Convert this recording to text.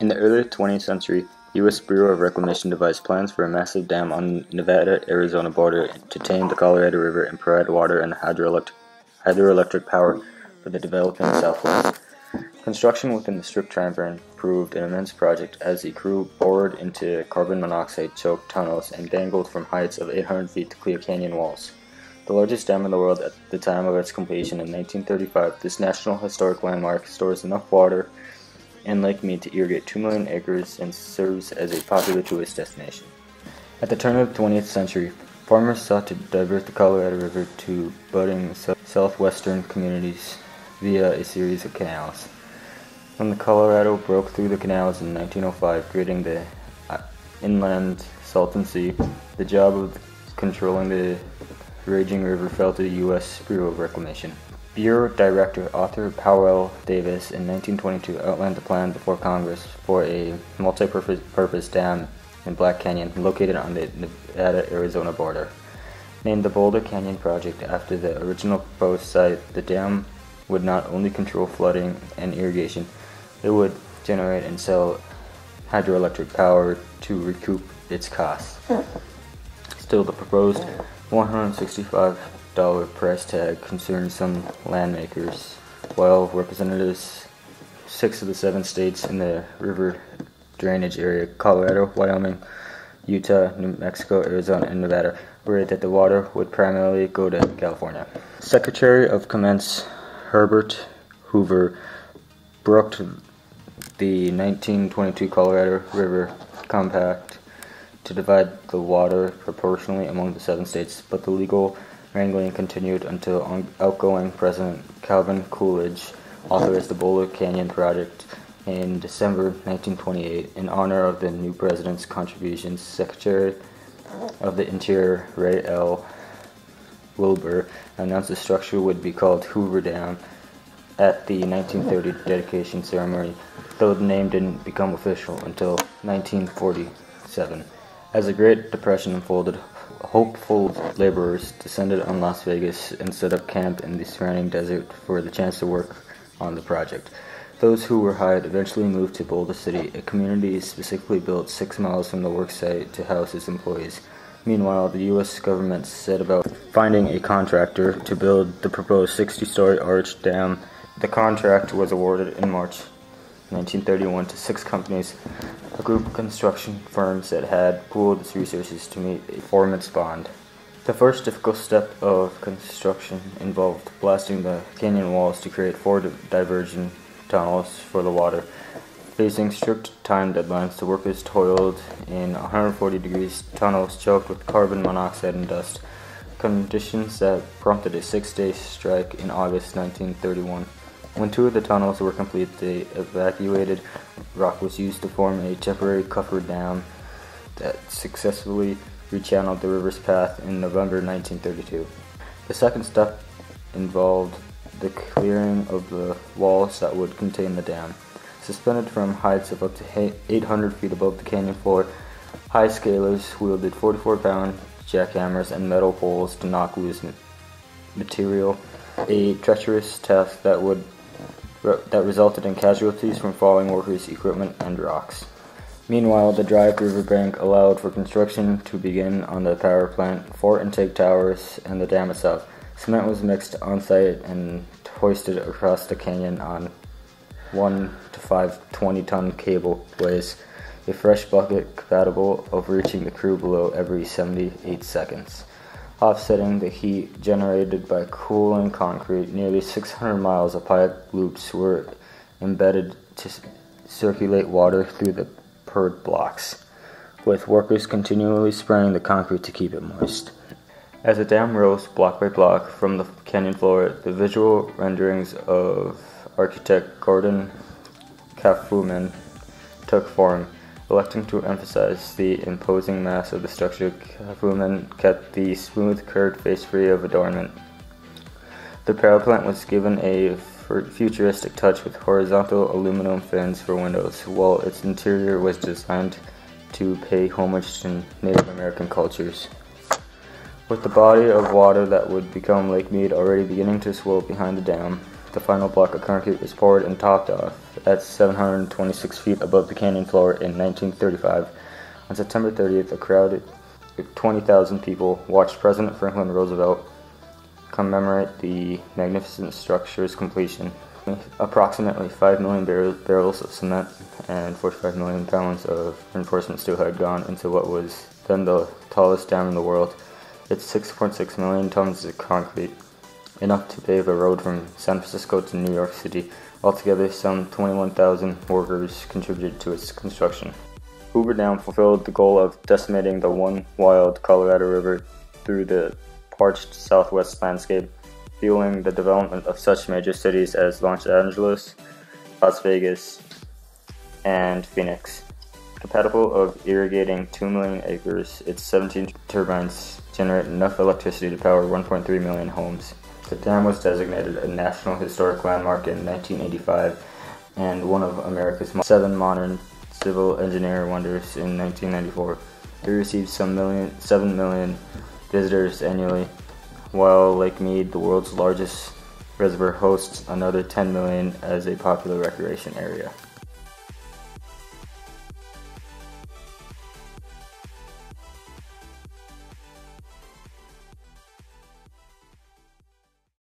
In the early 20th century, U.S. Bureau of Reclamation devised plans for a massive dam on the Nevada-Arizona border to tame the Colorado River and provide water and hydroelectric power for the developing Southwest. Construction within the strict timeframe proved an immense project as the crew bored into carbon monoxide-choked tunnels and dangled from heights of 800 feet to clear canyon walls. The largest dam in the world at the time of its completion in 1935, this National Historic Landmark stores enough water and Lake Mead to irrigate 2 million acres and serves as a popular tourist destination. At the turn of the 20th century, farmers sought to divert the Colorado River to budding southwestern communities via a series of canals. When the Colorado broke through the canals in 1905, creating the inland Salton Sea, the job of controlling the raging river fell to the U.S. Bureau of Reclamation. Bureau Director Arthur Powell Davis in 1922 outlined the plan before Congress for a multi-purpose dam in Black Canyon located on the Nevada-Arizona border. Named the Boulder Canyon Project after the original proposed site, the dam would not only control flooding and irrigation, it would generate and sell hydroelectric power to recoup its costs. Still, the proposed $165 price tag concerned some land makers, while representatives 6 of the 7 states in the river drainage area, Colorado, Wyoming, Utah, New Mexico, Arizona, and Nevada, worried that the water would primarily go to California. Secretary of Commerce Herbert Hoover brooked the 1922 Colorado River Compact to divide the water proportionally among the 7 states, but the legal wrangling continued until outgoing President Calvin Coolidge authorized the Boulder Canyon Project in December 1928 in honor of the new president's contributions. Secretary of the Interior Ray L. Wilbur announced the structure would be called Hoover Dam at the 1930 dedication ceremony, though the name didn't become official until 1947. As the Great Depression unfolded, hopeful laborers descended on Las Vegas and set up camp in the surrounding desert for the chance to work on the project. Those who were hired eventually moved to Boulder City, a community specifically built 6 miles from the work site to house its employees. Meanwhile, the U.S. government set about finding a contractor to build the proposed 60-story arch dam. The contract was awarded in March 1931 to 6 companies, a group of construction firms that had pooled its resources to meet a foreman's bond. The first difficult step of construction involved blasting the canyon walls to create 4 diversion tunnels for the water. Facing strict time deadlines, the workers toiled in 140 degrees tunnels choked with carbon monoxide and dust, conditions that prompted a 6-day strike in August 1931. When 2 of the tunnels were complete, the evacuated rock was used to form a temporary cover dam that successfully rechanneled the river's path in November 1932. The second step involved the clearing of the walls that would contain the dam. Suspended from heights of up to 800 feet above the canyon floor, high scalers wielded 44-pound jackhammers and metal poles to knock loose material, a treacherous task that resulted in casualties from falling workers' equipment and rocks. Meanwhile, the dry riverbank allowed for construction to begin on the power plant, 4 intake towers, and the dam itself. Cement was mixed on-site and hoisted across the canyon on 1 to 5 20-ton cableways, a fresh bucket capable of reaching the crew below every 78 seconds. Offsetting the heat generated by cooling concrete, nearly 600 miles of pipe loops were embedded to circulate water through the purred blocks, with workers continually spraying the concrete to keep it moist. As the dam rose block by block from the canyon floor, the visual renderings of architect Gordon Kaufman took form. Electing to emphasize the imposing mass of the structure, Kaufman kept the smooth, curved face free of adornment. The power plant was given a futuristic touch with horizontal aluminum fins for windows, while its interior was designed to pay homage to Native American cultures. With the body of water that would become Lake Mead already beginning to swell behind the dam, the final block of concrete was poured and topped off at 726 feet above the canyon floor in 1935. On September 30th, a crowd of 20,000 people watched President Franklin Roosevelt commemorate the magnificent structure's completion. Approximately 5 million barrels of cement and 45 million pounds of reinforcement steel had gone into what was then the tallest dam in the world. It's 6.6 million tons of concrete, enough to pave a road from San Francisco to New York City. Altogether, some 21,000 workers contributed to its construction. Hoover Dam fulfilled the goal of decimating the one wild Colorado River through the parched southwest landscape, fueling the development of such major cities as Los Angeles, Las Vegas, and Phoenix. Capable of irrigating 2 million acres, its 17 turbines generate enough electricity to power 1.3 million homes. The dam was designated a National Historic Landmark in 1985 and one of America's 7 modern civil engineering wonders in 1994. It receives 7 million visitors annually, while Lake Mead, the world's largest reservoir, hosts another 10 million as a popular recreation area.